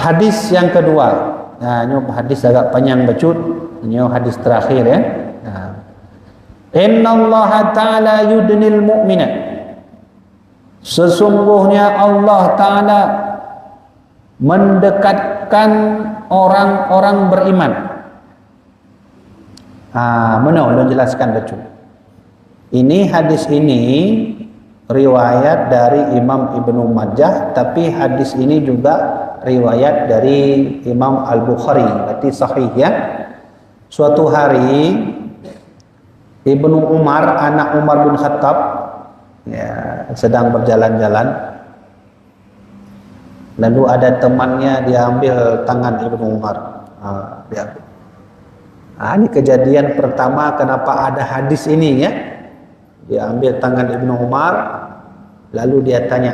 Hadis yang kedua, nah, ini hadis agak panjang bacut, ini hadis terakhir ya. Nah. Inna Allah Ta'ala yudnil mu'mina, sesungguhnya Allah Ta'ala mendekatkan orang-orang beriman. Mana ulun jelaskan bacut. Ini hadis ini riwayat dari Imam Ibnu Majah, tapi hadis ini juga riwayat dari Imam Al-Bukhari, berarti sahih ya. Suatu hari Ibnu Umar, anak Umar bin Khattab ya, sedang berjalan-jalan, lalu ada temannya, dia ambil tangan Ibnu Umar. Ini kejadian pertama kenapa ada hadis ini ya. Dia ambil tangan Ibnu Umar, lalu dia tanya,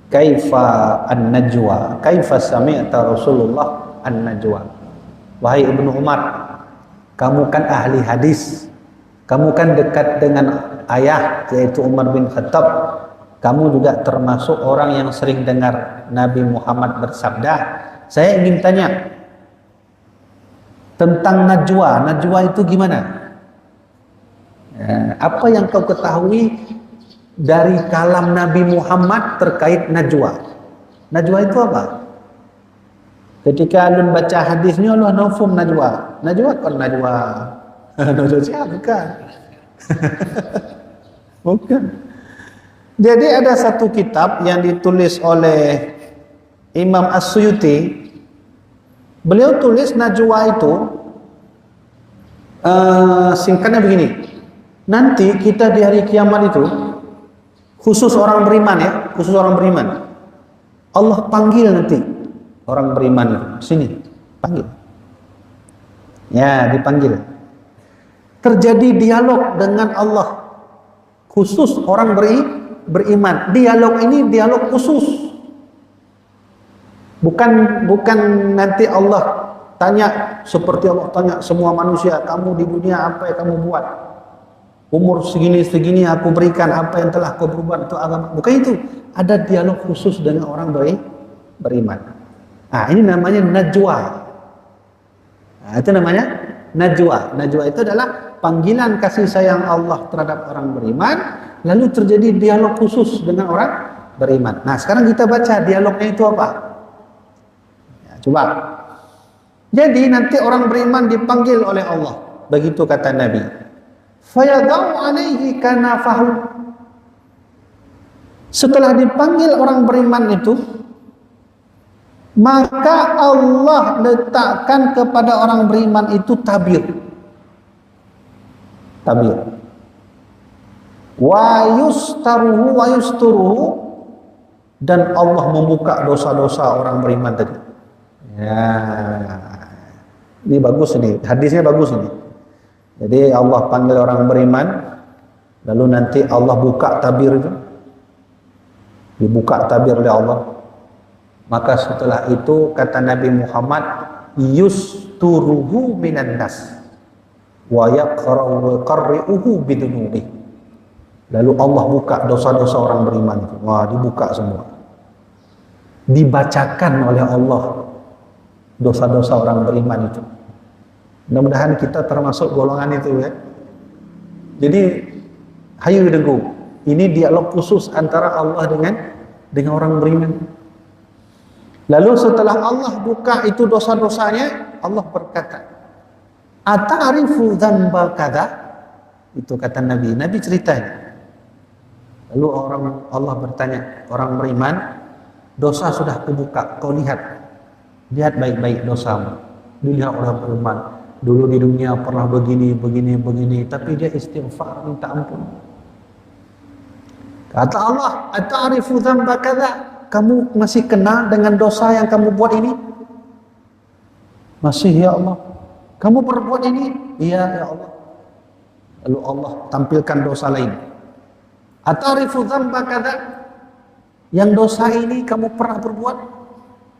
kaifa an-najwa, kaifa sami'ta Rasulullah an-najwa. Wahai Ibnu Umar, kamu kan ahli hadis, kamu kan dekat dengan ayah yaitu Umar bin Khattab, kamu juga termasuk orang yang sering dengar Nabi Muhammad bersabda. Saya ingin tanya tentang najwa. Najwa itu gimana? Apa yang kau ketahui dari kalam Nabi Muhammad terkait najwa? Najwa itu apa? Ketika alun baca hadisnya Allah nafum najwa. Najwa kan najwa. Najwa siapa? Bukan. Bukan. Jadi ada satu kitab yang ditulis oleh Imam As-Suyuti. Beliau tulis najwa itu singkatnya begini. Nanti kita di hari kiamat itu, khusus orang beriman ya, khusus orang beriman, Allah panggil nanti orang beriman itu, sini, panggil. Ya, dipanggil. Terjadi dialog dengan Allah, khusus orang beriman. Dialog ini dialog khusus. Bukan nanti Allah tanya seperti Allah tanya semua manusia, kamu di dunia apa yang kamu buat? Umur segini-segini aku berikan apa yang telah kau berbuat untuk agama. Bukan itu. Ada dialog khusus dengan orang beriman. Ini namanya najwa. Itu namanya najwa. Najwa itu adalah panggilan kasih sayang Allah terhadap orang beriman, lalu terjadi dialog khusus dengan orang beriman. Nah, sekarang kita baca dialognya itu apa? Ya, coba. Jadi nanti orang beriman dipanggil oleh Allah. Begitu kata Nabi. Fayadau alaihi kanafahu. Setelah dipanggil orang beriman itu, maka Allah letakkan kepada orang beriman itu tabir. Tabir. Wa yusturuhu, dan Allah membuka dosa-dosa orang beriman tadi. Ya. Ini bagus ini, hadisnya bagus ini. Jadi Allah panggil orang beriman, lalu nanti Allah buka tabir itu, dibuka tabir oleh Allah. Maka setelah itu kata Nabi Muhammad, yusturuhu minan nas wa yaqri'uhu bidunubi. Lalu Allah buka dosa-dosa orang beriman itu. Wah, dibuka semua. Dibacakan oleh Allah dosa-dosa orang beriman itu. Mudah-mudahan kita termasuk golongan itu ya. Jadi hayu dengu. Ini dialog khusus antara Allah dengan orang beriman. Lalu setelah Allah buka itu dosa-dosanya, Allah berkata, "Ata'rifu dzamba kadza?" Itu kata Nabi. Nabi ceritanya. Lalu Allah bertanya, orang beriman, dosa sudah kubuka, kau lihat. Lihat baik-baik dosamu. Dilihat orang beriman. Dulu di dunia pernah begini, tapi dia istighfar, minta ampun. Kata Allah, "Ata'rifu dzamba kadza?" Kamu masih kenal dengan dosa yang kamu buat ini? Masih ya Allah. Kamu berbuat ini? Iya ya Allah. Lalu Allah tampilkan dosa lain. "Ata'rifu dzamba kadza?" Yang dosa ini kamu pernah berbuat?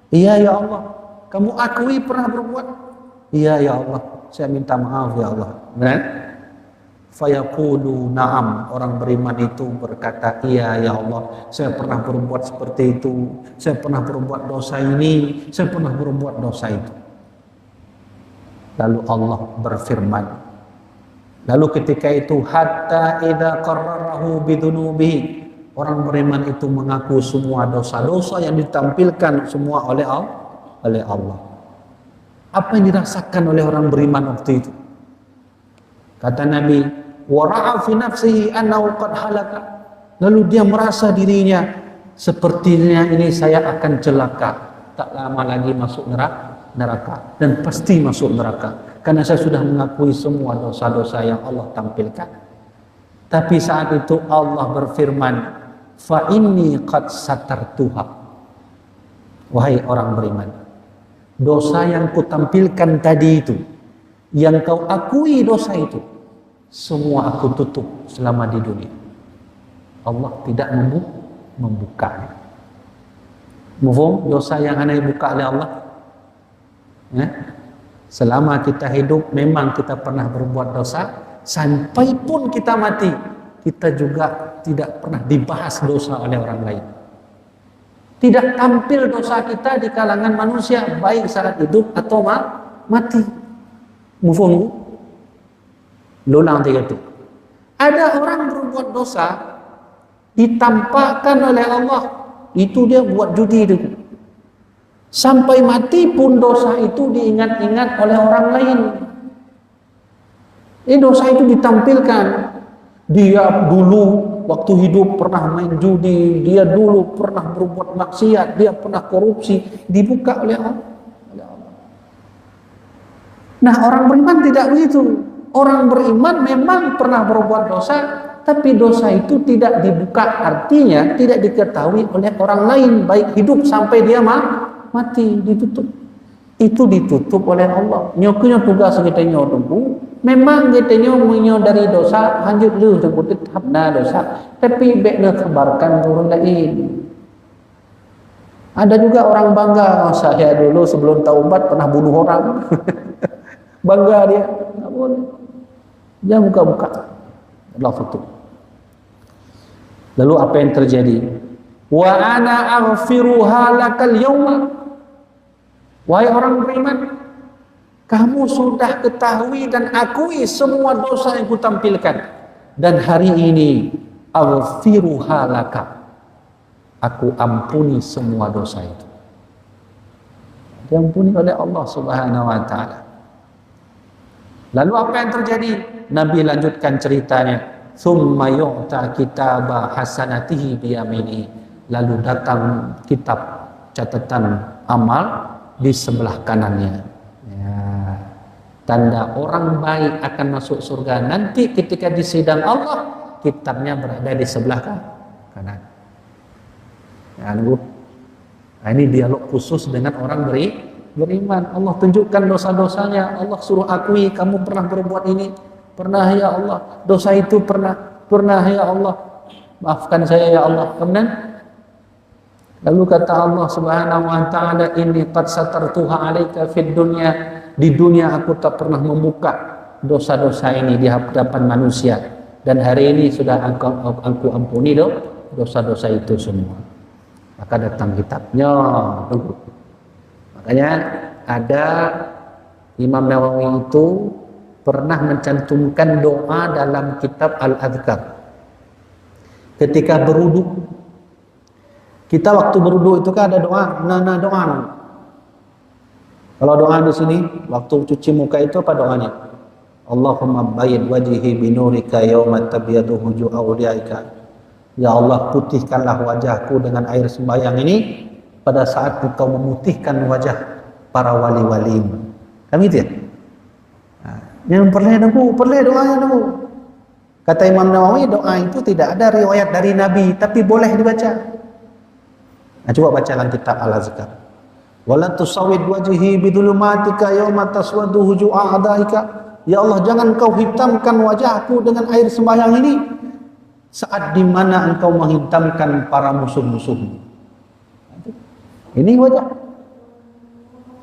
Iya ya Allah. Kamu akui pernah berbuat? Iya ya Allah, saya minta maaf ya Allah. Benar? Fayaqulu na'am, orang beriman itu berkata, iya ya Allah, saya pernah berbuat seperti itu, saya pernah berbuat dosa ini, saya pernah berbuat dosa itu. Lalu Allah berfirman, lalu ketika itu hatta idza qarrarahu bidunubihi, orang beriman itu mengaku semua dosa-dosa yang ditampilkan semua oleh Allah. Apa yang dirasakan oleh orang beriman waktu itu? Kata Nabi, wara'a fi nafsihi annahu qad halaka. Lalu dia merasa dirinya sepertinya ini saya akan celaka, tak lama lagi masuk neraka dan pasti masuk neraka karena saya sudah mengakui semua dosa-dosa yang Allah tampilkan. Tapi saat itu Allah berfirman, fa inni qad satartuha. Wahai orang beriman, dosa yang kutampilkan tadi itu, yang kau akui dosa itu, semua aku tutup selama di dunia. Allah tidak membukanya. Mufhum? Dosa yang hanya dibuka oleh Allah, ya? Selama kita hidup memang kita pernah berbuat dosa, sampai pun kita mati kita juga tidak pernah dibahas dosa oleh orang lain. Tidak tampil dosa kita di kalangan manusia, baik saat hidup atau mati. Mufhum? Lulang tiga itu. Ada orang berbuat dosa ditampakkan oleh Allah, itu dia buat judi itu. Sampai mati pun dosa itu diingat-ingat oleh orang lain. Dosa itu ditampilkan. Dia dulu waktu hidup pernah main judi, dia dulu pernah berbuat maksiat, dia pernah korupsi, dibuka oleh Allah. Nah, orang beriman tidak begitu. Orang beriman memang pernah berbuat dosa, tapi dosa itu tidak dibuka, artinya tidak diketahui oleh orang lain, baik hidup sampai dia mati, ditutup. Itu ditutup oleh Allah. Nyokunya tugas kita nyokunya, memang kita nyokunya dari dosa, lanjut lu sebut habna dosa, tapi baiknya kabarkan orang lain. Ada juga orang bangga, saya dulu sebelum taubat pernah bunuh orang. Bangga dia, nggak boleh. Dia buka-buka, Allah tutup. Lalu apa yang terjadi? Wa ana aghfiruha lakal yawma. Wahai orang beriman, kamu sudah ketahui dan akui semua dosa yang kutampilkan, dan hari ini aghfiruha laka, aku ampuni semua dosa itu. Diampuni oleh Allah Subhanahu wa taala. Lalu apa yang terjadi? Nabi lanjutkan ceritanya. Tsumma yu'ta kitaba hasanatihi biyamini. Lalu datang kitab catatan amal di sebelah kanannya. Ya. Tanda orang baik akan masuk surga nanti ketika di sidang Allah, kitabnya berada di sebelah kanan. Ya, nah, ini dialog khusus dengan orang beriman. Allah tunjukkan dosa-dosanya. Allah suruh akui, kamu pernah berbuat ini, pernah ya Allah, dosa itu pernah ya Allah, maafkan saya ya Allah. Kemudian lalu kata Allah Subhanahu wa taala, inni qad satartuha 'alaika fid dunya, di dunia aku tak pernah membuka dosa-dosa ini di hadapan manusia, dan hari ini sudah aku ampuni dosa-dosa itu semua. Maka datang kitabnya. Makanya ada Imam Nawawi itu pernah mencantumkan doa dalam kitab Al-Adhkar. Ketika berwudu, kita waktu berwudu itu kan ada doa, doa. Kalau doa di sini waktu cuci muka itu apa doanya? Allahumma bayyid wajhi binurika yauma tabyadu wujuh awliyaika. Ya Allah, putihkanlah wajahku dengan air sembahyang ini pada saat engkau memutihkan wajah para wali-walimu. Kan gitu ya? Nah, yang perlu doanya dulu. Kata Imam Nawawi, doa itu tidak ada riwayat dari Nabi, tapi boleh dibaca. Nah, coba baca dalam kitab Al-Azkar. Wala tusawwid wajhi bidulumatika yauma taswadu wujuh a'daika. Ya Allah, jangan kau hitamkan wajahku dengan air sembahyang ini saat di mana engkau menghitamkan para musuh-musuhmu. Ini wajah.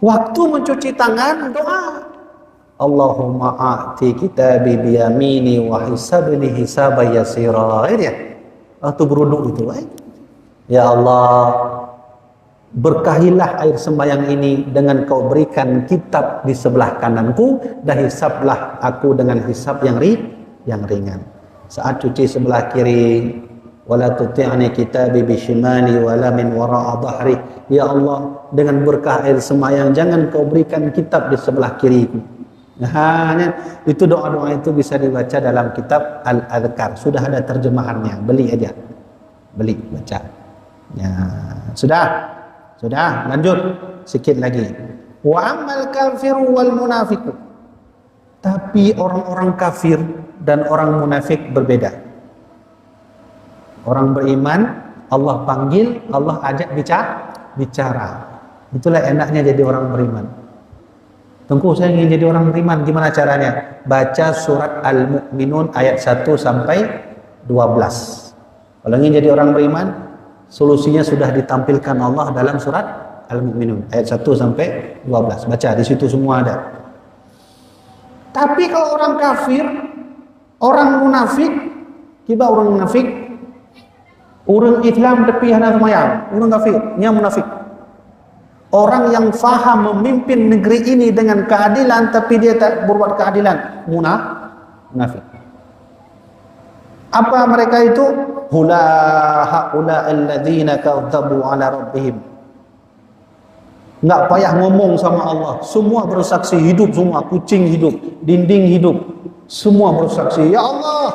Waktu mencuci tangan, doa. Allahumma a'ti kitabi biyamini wa hisabni hisaba yasira. Ya. Atau beruduk itu. Ya Allah, berkahilah air sembahyang ini dengan kau berikan kitab di sebelah kananku dan hisablah aku dengan hisab yang ringan. Saat cuci sebelah kiri, wala tuti'ni kitabi bishimali wala min wara'a dhahri. Ya Allah, dengan berkah air sembahyang jangan kau berikan kitab di sebelah kiriku. Nah, itu doa-doa itu bisa dibaca dalam kitab Al-Adhkar. Sudah ada terjemahannya, beli aja. Beli, baca. Ya, sudah, lanjut sikit lagi. Wa amal kafiru wal munafiqu. Tapi orang-orang kafir dan orang munafik berbeda. Orang beriman, Allah panggil, Allah ajak bicara. Itulah enaknya jadi orang beriman. Tengku, saya ingin jadi orang beriman, gimana caranya? Baca surat Al-Mu'minun ayat 1 sampai 12. Kalau ingin jadi orang beriman, solusinya sudah ditampilkan Allah dalam surat Al-Mu'minun ayat 1 sampai 12. Baca, di situ semua ada. Tapi kalau orang kafir, orang munafik, kiba orang munafik, orang Islam tapi hana semayang, orang kafir, nya munafik. Orang yang faham memimpin negeri ini dengan keadilan tapi dia tak berbuat keadilan, munafik. Apa mereka itu? Haula alladzina kadzabu ala rabbihim. Enggak payah ngomong sama Allah, semua bersaksi, hidup semua, kucing hidup, dinding hidup, semua bersaksi, ya Allah,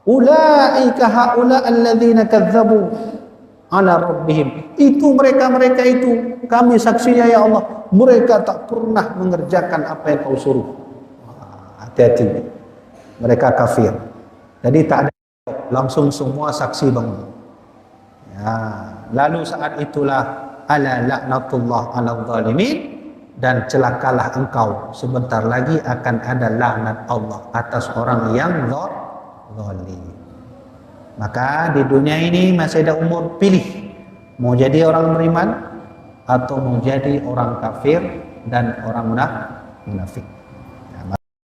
ulaika haula alladzina kadzabu ala rabbihim. Itu mereka itu, kami saksinya ya Allah, mereka tak pernah mengerjakan apa yang kau suruh. Hati-hati, mereka kafir. Jadi tak ada, langsung semua saksi bangun. Ya, lalu saat itulah ala laknatullah ala zalimin, dan celakalah engkau, sebentar lagi akan ada laknat Allah atas orang yang zalim. Maka di dunia ini masih ada umur, pilih mau jadi orang beriman atau mau jadi orang kafir dan orang munafik.